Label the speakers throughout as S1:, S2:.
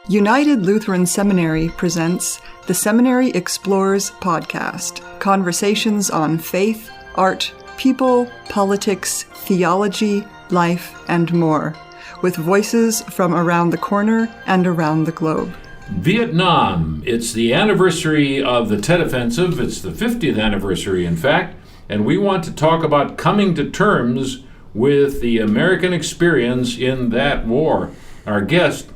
S1: United Lutheran Seminary presents the Seminary Explores podcast, conversations on faith, art, people, politics, theology, life, and more, with voices from around the corner and around the globe.
S2: Vietnam. It's the anniversary of the Tet Offensive. It's the 50th anniversary, in fact, and we want to talk about coming to terms with the American experience in that war. Our guest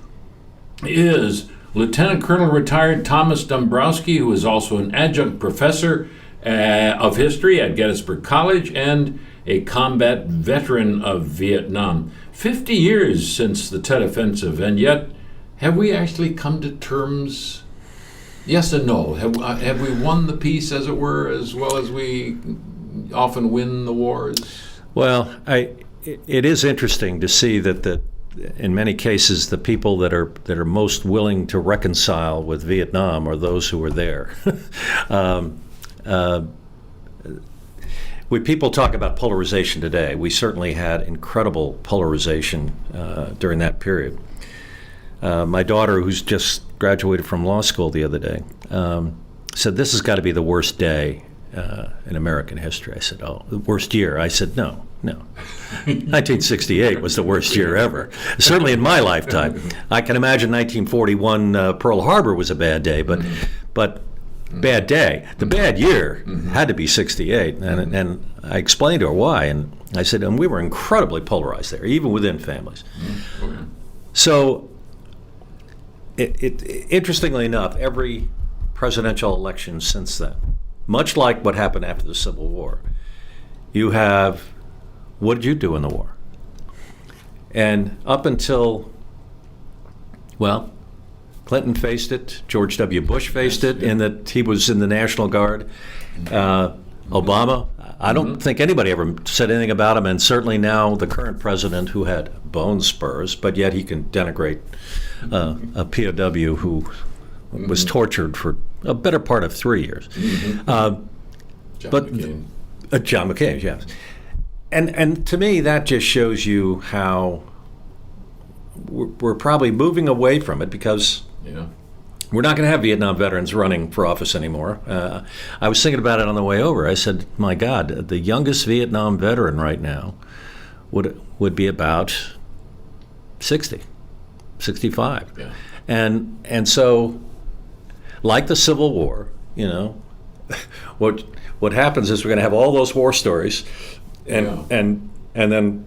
S2: is Lieutenant Colonel retired Thomas Dombrowsky, who is also an adjunct professor of history at Gettysburg College and a combat veteran of Vietnam. 50 years since the Tet Offensive, and yet have we actually come to terms? Yes and no. Have we won the peace, as it were, as well as we often win the wars?
S3: Well, it is interesting to see that in many cases the people that are most willing to reconcile with Vietnam are those who were there. People talk about polarization today. We certainly had incredible polarization during that period. My daughter, who's just graduated from law school the other day, said, "This has got to be the worst day in American history." I said, "Oh, the worst year?" I said, No. 1968 was the worst year ever, certainly in my lifetime. I can imagine 1941 Pearl Harbor was a bad day, but bad day. The bad year had to be 68, and I explained to her why, and I said, and we were incredibly polarized there, even within families. So, interestingly enough, every presidential election since then, much like what happened after the Civil War, you have, what did you do in the war? And up until, well, Clinton faced it, George W. Bush faced it, in that he was in the National Guard. Obama, I don't think anybody ever said anything about him, and certainly now the current president, who had bone spurs, but yet he can denigrate a POW who was tortured for a better part of 3 years.
S2: John
S3: McCain, yes. And to me, that just shows you how we're probably moving away from it, because we're not going to have Vietnam veterans running for office anymore. I was thinking about it on the way over. I said, my God, the youngest Vietnam veteran right now would be about 60, 65. Yeah. And so, like the Civil War, what happens is we're going to have all those war stories, and then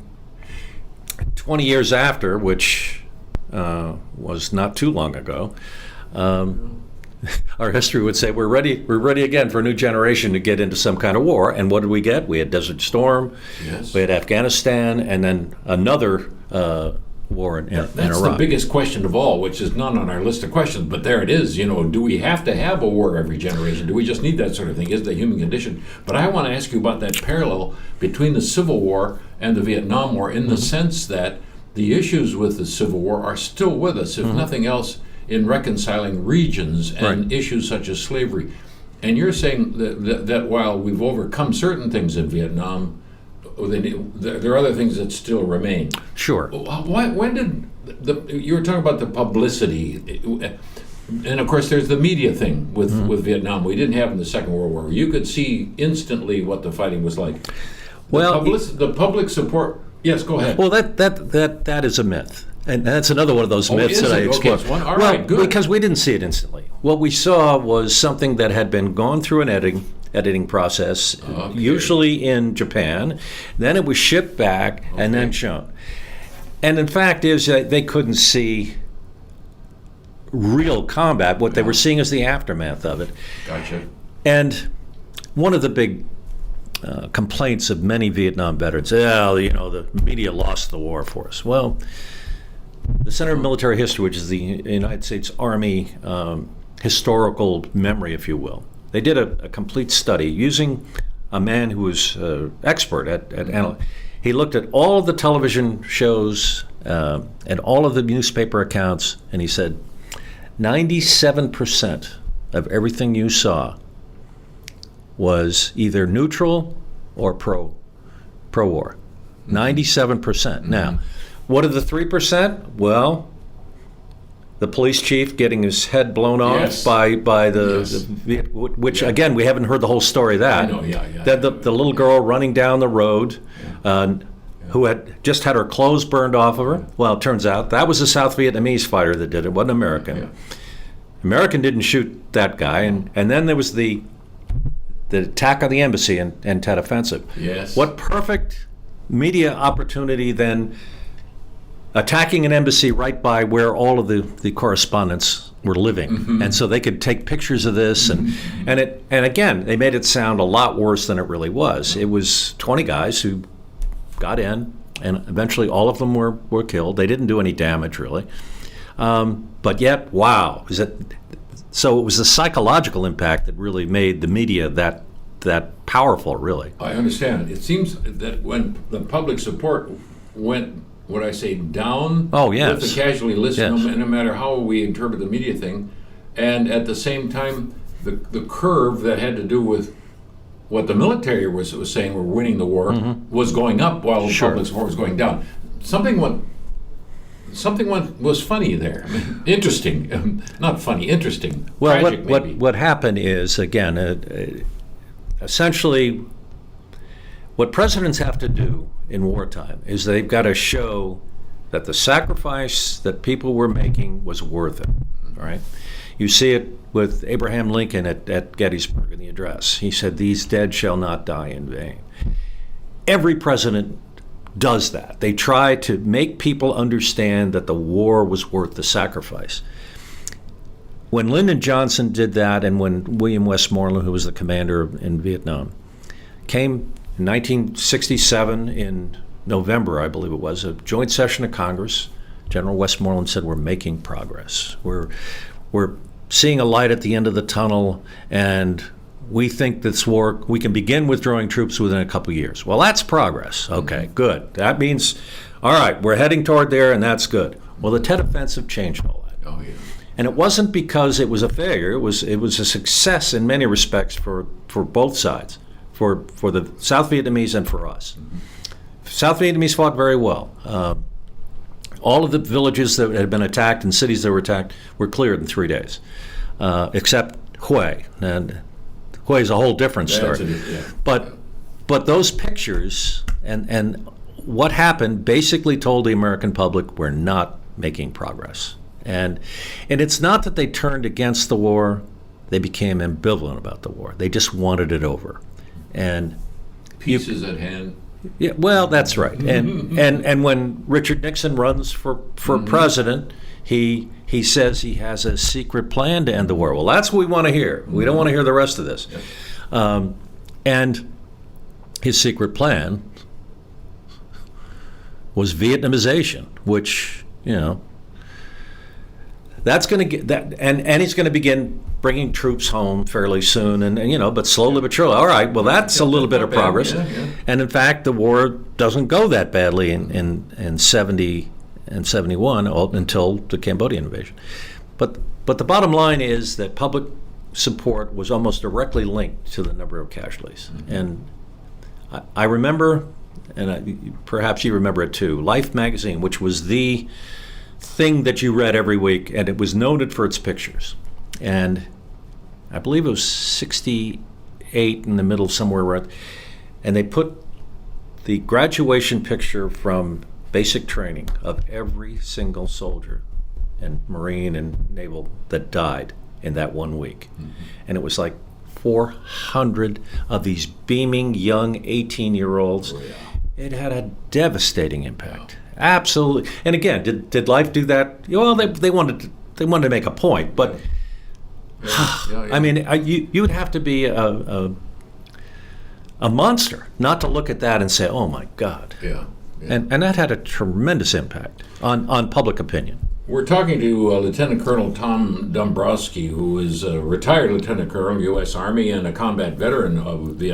S3: 20 years after, which was not too long ago, our history would say we're ready again for a new generation to get into some kind of war. And what did we get? We had Desert Storm, we had Afghanistan, and then another war in Iraq.
S2: That's the biggest question of all, which is not on our list of questions, but there it is. Do we have to have a war every generation? Do we just need that sort of thing? Is the human condition? But I want to ask you about that parallel between the Civil War and the Vietnam War, in the sense that the issues with the Civil War are still with us, if nothing else, in reconciling regions and issues such as slavery. And you're saying that while we've overcome certain things in Vietnam, there are other things that still remain.
S3: Sure.
S2: When did you were talking about the publicity, and of course there's the media thing with Vietnam we didn't have in the Second World War. You could see instantly what the fighting was like. The public support. Yes, go ahead.
S3: Well, that is a myth. And that's another one of those myths that I explore.
S2: Okay, all right, good.
S3: Because we didn't see it instantly. What we saw was something that had been gone through an editing process, usually in Japan. Then it was shipped back and then shown. And in fact, is that they couldn't see real combat. What they were seeing is the aftermath of it.
S2: Gotcha.
S3: And one of the big complaints of many Vietnam veterans, the media lost the war for us. Well, the Center of Military History, which is the United States Army historical memory, if you will, they did a complete study using a man who was expert at analyzing. He looked at all of the television shows and all of the newspaper accounts, and he said 97% of everything you saw was either neutral or pro-war. 97%. Now, what are the 3%? Well, the police chief getting his head blown off
S2: Yes.
S3: by the
S2: Yes.
S3: which again, we haven't heard the whole story of that.
S2: I know, yeah.
S3: Then the little girl running down the road, who had just had her clothes burned off of her. Well, it turns out that was a South Vietnamese fighter that did it, wasn't American.
S2: Yeah.
S3: American didn't shoot that guy, and then there was the attack on the embassy and Tet Offensive.
S2: Yes.
S3: What perfect media opportunity then, attacking an embassy right by where all of the correspondents were living, and so they could take pictures of this, and again they made it sound a lot worse than it really was. It was 20 guys who got in, and eventually all of them were killed. They didn't do any damage really, but yet, wow, so it was the psychological impact that really made the media that powerful, really.
S2: I understand. It seems that when the public support went, would I say, down
S3: Oh, yes.
S2: with the casualty list,
S3: Yes.
S2: no matter how we interpret the media thing, and at the same time, the curve that had to do with what the military was saying were winning the war was going up while the
S3: Sure.
S2: public support was going down. Something was funny there. I mean, interesting, not funny, interesting.
S3: Well,
S2: tragic, maybe.
S3: what happened is, again, essentially, what presidents have to do in wartime is they've got to show that the sacrifice that people were making was worth it. All right, you see it with Abraham Lincoln at Gettysburg in the address. He said, "These dead shall not die in vain." Every president does that. They try to make people understand that the war was worth the sacrifice. When Lyndon Johnson did that, and when William Westmoreland, who was the commander in Vietnam, came in 1967 in November, I believe it was, a joint session of Congress, General Westmoreland said, "We're making progress. We're seeing a light at the end of the tunnel, and we think this war, we can begin withdrawing troops within a couple of years." Well, that's progress. Okay, good. That means, all right, we're heading toward there, and that's good. Well, the Tet Offensive changed all that.
S2: Oh, yeah.
S3: And it wasn't because it was a failure. It was a success in many respects for both sides, for the South Vietnamese and for us. South Vietnamese fought very well. All of the villages that had been attacked and cities that were attacked were cleared in 3 days, except Hue. And Hue is a whole different story. But those pictures and what happened basically told the American public we're not making progress. And it's not that they turned against the war, they became ambivalent about the war. They just wanted it over. And
S2: Peace is at hand.
S3: yeah, well, that's right. And when Richard Nixon runs for president, he says he has a secret plan to end the war. Well, that's what we want to hear. We don't want to hear the rest of this. And his secret plan was Vietnamization, which, that's going to get that, and he's going to begin bringing troops home fairly soon, and but slowly but surely. All right, well, that's a little bit of progress, and in fact, the war doesn't go that badly in 70 and 71 until the Cambodian invasion. But the bottom line is that public support was almost directly linked to the number of casualties, and I remember, and perhaps you remember it too, Life magazine, which was the thing that you read every week, and it was noted for its pictures. And I believe it was 68 in the middle somewhere, and they put the graduation picture from basic training of every single soldier and Marine and Naval that died in that 1 week. And it was like 400 of these beaming young 18-year-olds. Oh, yeah. It had a devastating impact. Wow. Absolutely. And again, did Life do that? Well, they wanted to make a point, but
S2: yeah.
S3: I mean, you would have to be a monster not to look at that and say, "Oh my God."
S2: Yeah.
S3: And that had a tremendous impact on public opinion.
S2: We're talking to Lieutenant Colonel Tom Dombrowsky, who is a retired Lieutenant Colonel, U.S. Army, and a combat veteran of the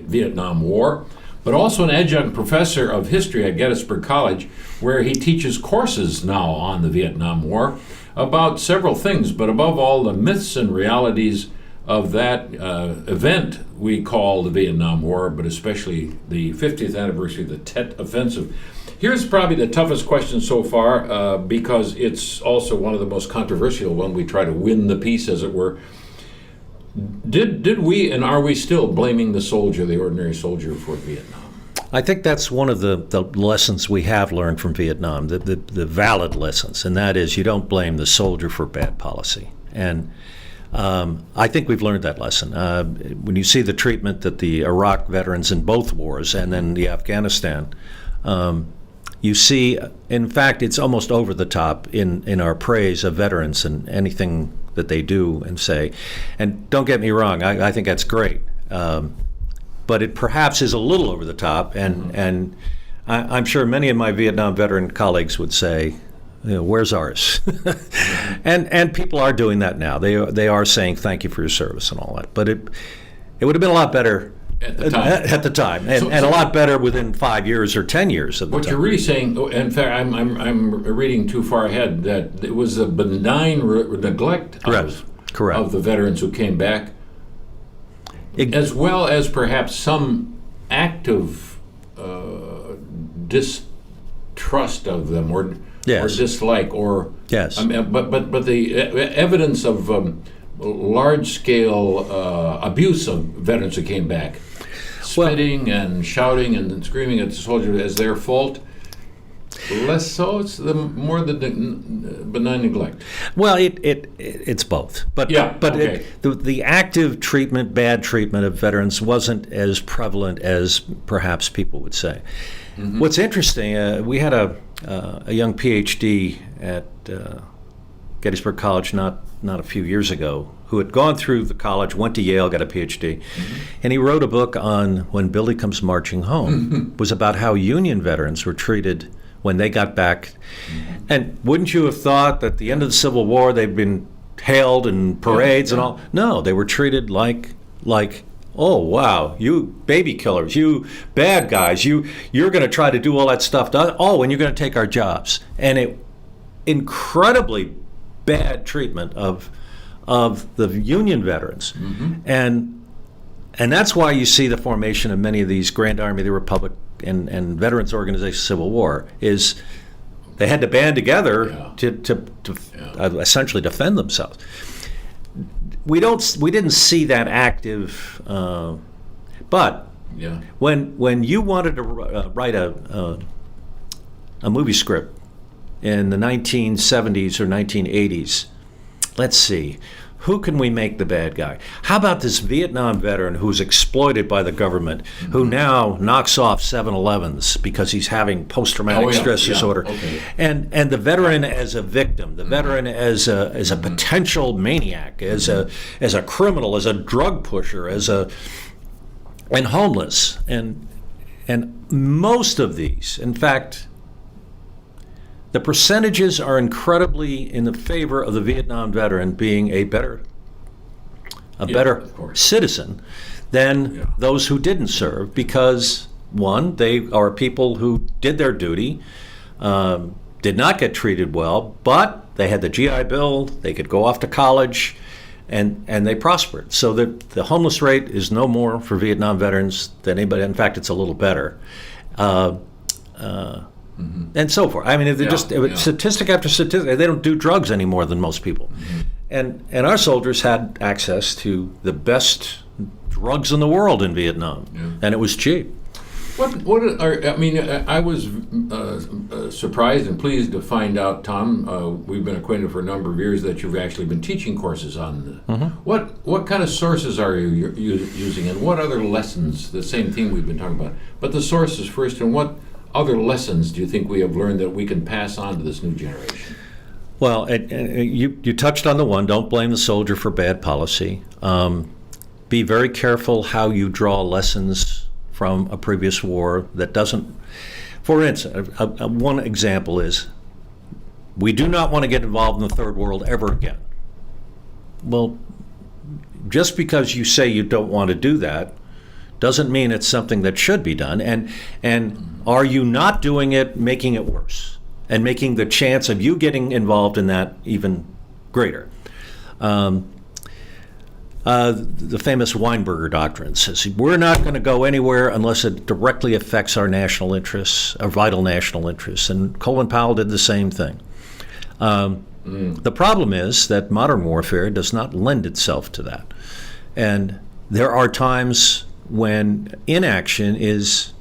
S2: Viet Nam War, but also an adjunct professor of history at Gettysburg College, where he teaches courses now on the Vietnam War about several things, but above all, the myths and realities of that event we call the Viet Nam War, but especially the 50th anniversary of the Tet Offensive. Here's probably the toughest question so far, because it's also one of the most controversial when we try to win the peace, as it were. Did we, and are we still blaming the soldier, the ordinary soldier, for Vietnam?
S3: I think that's one of the lessons we have learned from Vietnam, the valid lessons, and that is you don't blame the soldier for bad policy. And I think we've learned that lesson. When you see the treatment that the Iraq veterans in both wars and then the Afghanistan, you see, in fact, it's almost over the top in our praise of veterans and anything that they do and say. And don't get me wrong, I think that's great. But it perhaps is a little over the top, and I'm sure many of my Vietnam veteran colleagues would say, where's ours? and people are doing that now. They are saying thank you for your service and all that. But it would have been a lot better at the time, and a lot better within 5 years or 10 years of the time.
S2: What you're really saying, in fact, I'm reading too far ahead, that it was a benign neglect of the veterans who came back, as well as perhaps some active distrust of them, or dislike, or
S3: yes.
S2: But the evidence of large-scale abuse of veterans who came back, spitting and shouting and screaming at the soldiers as their fault. Less so. It's more the benign neglect.
S3: Well, it's both. But
S2: okay.
S3: The active treatment, bad treatment of veterans wasn't as prevalent as perhaps people would say. Mm-hmm. What's interesting, we had a young PhD at Gettysburg College not a few years ago, who had gone through the college, went to Yale, got a PhD, and he wrote a book on When Billy Comes Marching Home. It was about how Union veterans were treated when they got back. And wouldn't you have thought that at the end of the Civil War they'd been hailed in parades and all? No, they were treated like, oh, wow, you baby killers, you bad guys, you're going to try to do all that stuff to us. Oh, and you're going to take our jobs. And it incredibly bad treatment of the Union veterans. And that's why you see the formation of many of these Grand Army of the Republic and veterans organizations, Civil War, is they had to band together to essentially defend themselves. We didn't see that active, but when you wanted to write a movie script in the 1970s or 1980s, let's see, who can we make the bad guy? How about this Vietnam veteran who's exploited by the government, who now knocks off 7-Elevens because he's having post-traumatic stress disorder, and the veteran as a victim, the veteran as a potential maniac, as a criminal, as a drug pusher, and homeless, and most of these, in fact, the percentages are incredibly in the favor of the Vietnam veteran being a better citizen than those who didn't serve, because one, they are people who did their duty, did not get treated well, but they had the GI Bill, they could go off to college, and they prospered. So the homeless rate is no more for Vietnam veterans than anybody. In fact, it's a little better. And so forth. I mean, statistic after statistic, they don't do drugs any more than most people. And our soldiers had access to the best drugs in the world in Vietnam, and it was cheap. I was surprised and pleased to find out, Tom, we've been acquainted for a number of years, that you've actually been teaching courses on this. What kind of sources are you using, and what other lessons, the same thing we've been talking about, but the sources first, and what other lessons do you think we have learned that we can pass on to this new generation? Well, you touched on the one, don't blame the soldier for bad policy. Be very careful how you draw lessons from a previous war that doesn't, for instance, one example is, we do not want to get involved in the Third World ever again. Well, just because you say you don't want to do that doesn't mean it's something that should be done. And are you not doing it, making it worse, and making the chance of you getting involved in that even greater? The famous Weinberger doctrine says we're not going to go anywhere unless it directly affects our national interests, our vital national interests. And Colin Powell did the same thing. The problem is that modern warfare does not lend itself to that. And there are times when inaction is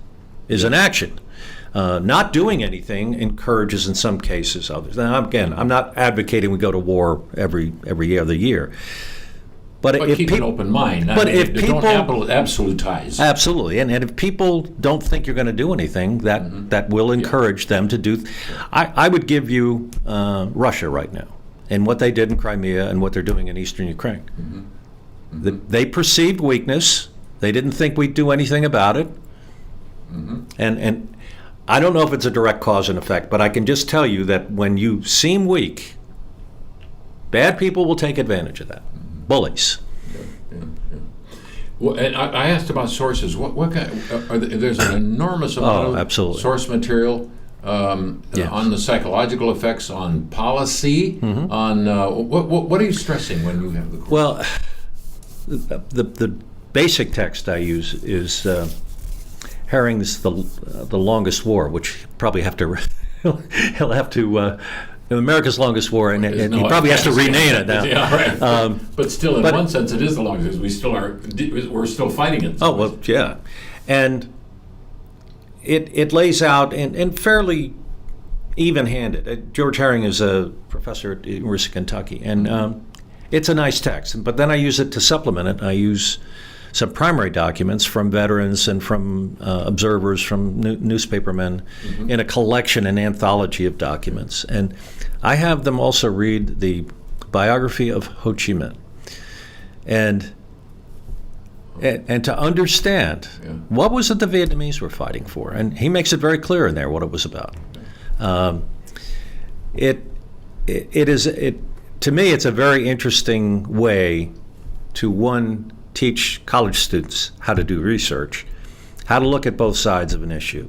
S3: an action. Not doing anything encourages, in some cases, others. Now, again, I'm not advocating we go to war every other year. But
S2: keep an open mind.
S3: But if people
S2: don't absolutize.
S3: Absolutely, and if people don't think you're going to do anything, that will encourage them to do. I would give you Russia right now, and what they did in Crimea, and what they're doing in eastern Ukraine. They perceived weakness. They didn't think we'd do anything about it, and I don't know if it's a direct cause and effect, but I can just tell you that when you seem weak, bad people will take advantage of that. Bullies.
S2: Yeah. Well, and I asked about sources. What kind? There's an enormous amount of source material on the psychological effects, on policy, on what are you stressing when you have the course?
S3: Well, the basic text I use is Herring's The Longest War, which probably have to he'll have to. America's Longest War, and he probably has to rename it now.
S2: Yeah, right. But still, in one sense, it is the longest. We're still fighting it.
S3: Oh well, yeah, and it lays out in fairly even-handed. George Herring is a professor at the University of Kentucky, and it's a nice text. But then I use it to supplement it. I use some primary documents from veterans and from observers, from newspapermen, in a collection, an anthology of documents. And I have them also read the biography of Ho Chi Minh. And to understand what was it the Vietnamese were fighting for. And he makes it very clear in there what it was about. To me, it's a very interesting way to, teach college students how to do research, how to look at both sides of an issue,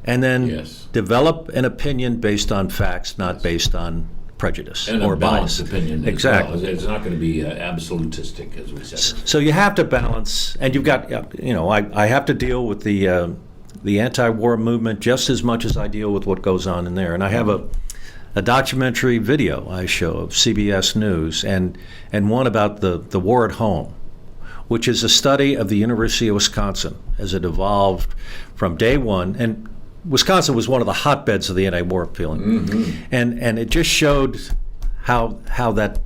S3: and then develop an opinion based on facts, not based on prejudice
S2: and
S3: or
S2: a balanced
S3: bias.
S2: Opinion.
S3: Exactly.
S2: It's not going to be absolutistic, as we said.
S3: So you have to balance, and you've got, I have to deal with the anti-war movement just as much as I deal with what goes on in there. And I have a documentary video I show of CBS News and one about the war at home, which is a study of the University of Wisconsin as it evolved from day one. And Wisconsin was one of the hotbeds of the anti-war feeling. And it just showed how that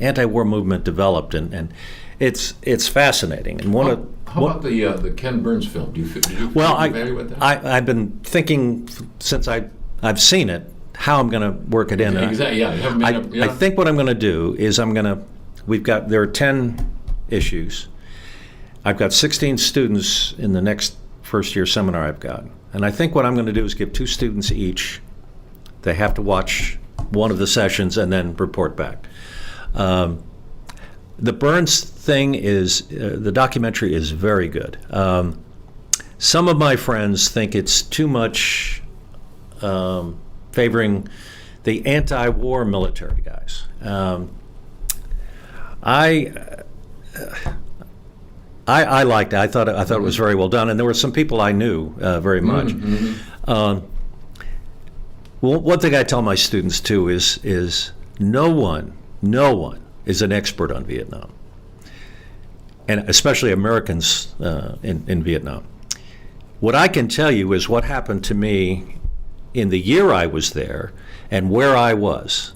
S3: anti-war movement developed. And it's fascinating. And
S2: how about the Ken Burns film? Did you familiar with that?
S3: I've been thinking since I've seen it, how I'm going to work it in.
S2: Exactly, yeah.
S3: I think what I'm going to do is there are 10 issues. I've got 16 students in the next first year seminar I've got. And I think what I'm going to do is give 2 students each. They have to watch one of the sessions and then report back. The Burns thing is, the documentary is very good. Some of my friends think it's too much favoring the anti-war military guys. I liked it. I thought it was very well done, and there were some people I knew very much. Well, one thing I tell my students too is no one is an expert on Vietnam, and especially Americans in Vietnam. What I can tell you is what happened to me in the year I was there and where I was,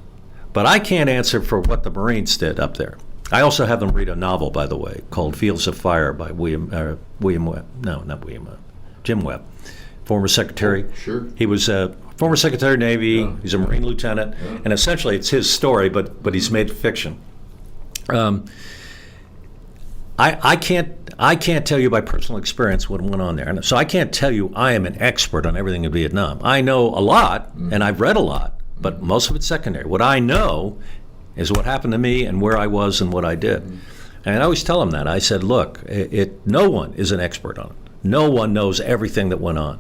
S3: but I can't answer for what the Marines did up there. I also have them read a novel, by the way, called Fields of Fire by William Webb. No, not William Webb. Jim Webb, former secretary.
S2: Oh, sure.
S3: He was a former Secretary of the Navy. Yeah. He's a Marine lieutenant, and essentially it's his story, but he's made fiction. I can't tell you by personal experience what went on there, and so I can't tell you I am an expert on everything in Vietnam. I know a lot, and I've read a lot, but most of it's secondary. What I know is what happened to me and where I was and what I did. And I always tell them that. I said, look, no one is an expert on it. No one knows everything that went on,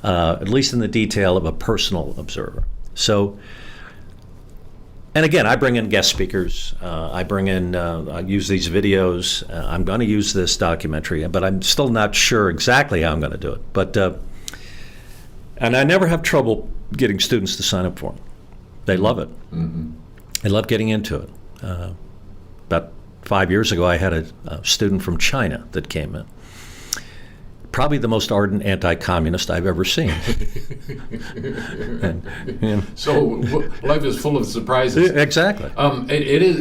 S3: at least in the detail of a personal observer. So And again, I bring in guest speakers. I use these videos. I'm going to use this documentary, but I'm still not sure exactly how I'm going to do it. But and I never have trouble getting students to sign up for them. They love it. Mm-hmm. They love getting into it. About 5 years ago, I had a student from China that came in. Probably the most ardent anti-communist I've ever seen.
S2: So life is full of surprises.
S3: Exactly.
S2: It is.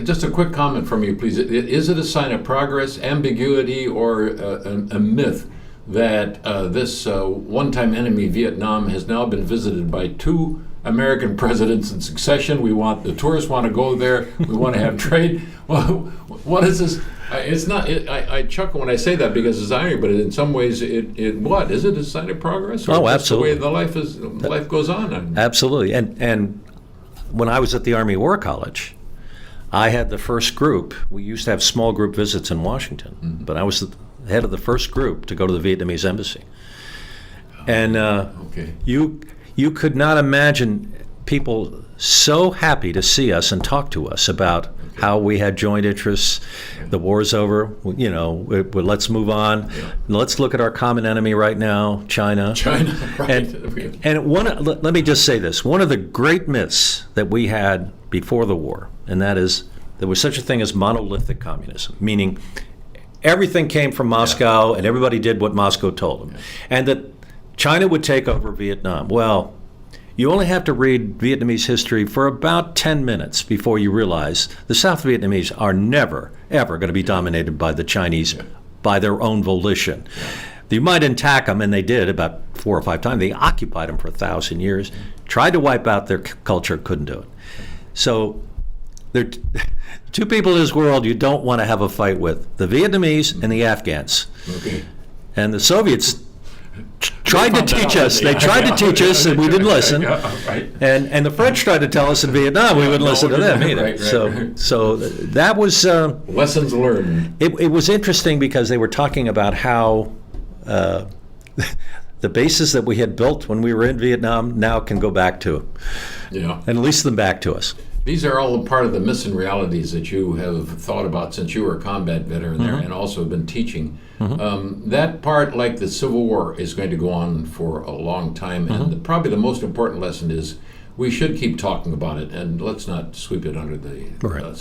S2: Just a quick comment from you, please. Is it a sign of progress, ambiguity, or a myth that this one-time enemy, Vietnam, has now been visited by 2 American presidents in succession? The tourists want to go there. We want to have trade. Well, what is this? It's not. I chuckle when I say that because it's irony, but in some ways, what is it? A sign of progress? Or
S3: Absolutely.
S2: The way life goes on.
S3: Absolutely. And when I was at the Army War College, I had the first group. We used to have small group visits in Washington, mm-hmm. but I was the head of the first group to go to the Vietnamese embassy. And you could not imagine people so happy to see us and talk to us about how we had joint interests. The war's over. Let's move on. Yeah. Let's look at our common enemy right now, China.
S2: Right.
S3: And let me just say this. One of the great myths that we had before the war, and that is there was such a thing as monolithic communism, meaning everything came from Moscow and everybody did what Moscow told them. Yeah. And that China would take over Vietnam. Well, you only have to read Vietnamese history for about 10 minutes before you realize the South Vietnamese are never, ever going to be dominated by the Chinese by their own volition. Yeah. You might attack them, and they did about 4 or 5 times. They occupied them for 1,000 years, tried to wipe out their culture, couldn't do it. So there are 2 people in this world you don't want to have a fight with, the Vietnamese and the Afghans. Okay. And the Soviets tried to teach us. They tried to teach us, and we didn't listen. Right. And the French tried to tell us in Vietnam we wouldn't listen to them either.
S2: Right.
S3: So that was
S2: lessons learned.
S3: It was interesting because they were talking about how the bases that we had built when we were in Vietnam now can go back to, and lease them back to us.
S2: These are all part of the myths and realities that you have thought about since you were a combat veteran there, and also have been teaching. That part, like the Civil War, is going to go on for a long time, and probably the most important lesson is we should keep talking about it, and let's not sweep it under the rug.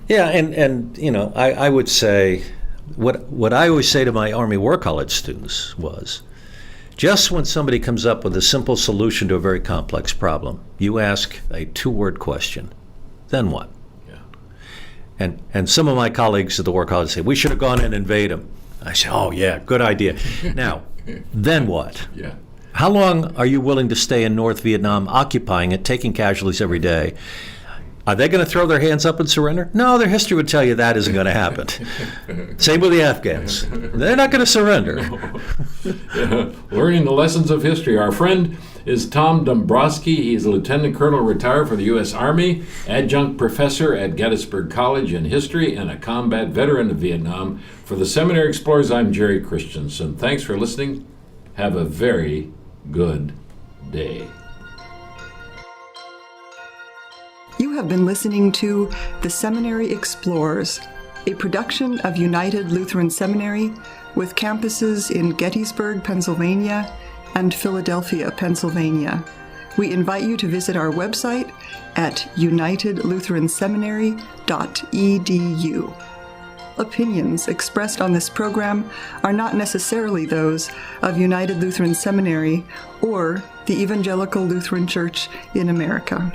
S3: Yeah, and I would say what I always say to my Army War College students was, just when somebody comes up with a simple solution to a very complex problem, you ask a 2-word question, then what? Yeah. And some of my colleagues at the War College say, we should have gone in and invade them. I say, oh yeah, good idea. Now, then what?
S2: Yeah.
S3: How long are you willing to stay in North Vietnam, occupying it, taking casualties every day? Are they going to throw their hands up and surrender? No, their history would tell you that isn't going to happen. Same with the Afghans. They're not going to surrender.
S2: Learning the lessons of history. Our friend is Tom Dombrowsky. He's a lieutenant colonel retired for the U.S. Army, adjunct professor at Gettysburg College in history, and a combat veteran of Vietnam. For the Seminary Explorers, I'm Jerry Christensen. Thanks for listening. Have a very good day.
S1: You have been listening to The Seminary Explorers, a production of United Lutheran Seminary with campuses in Gettysburg, Pennsylvania and Philadelphia, Pennsylvania. We invite you to visit our website at unitedlutheranseminary.edu. Opinions expressed on this program are not necessarily those of United Lutheran Seminary or the Evangelical Lutheran Church in America.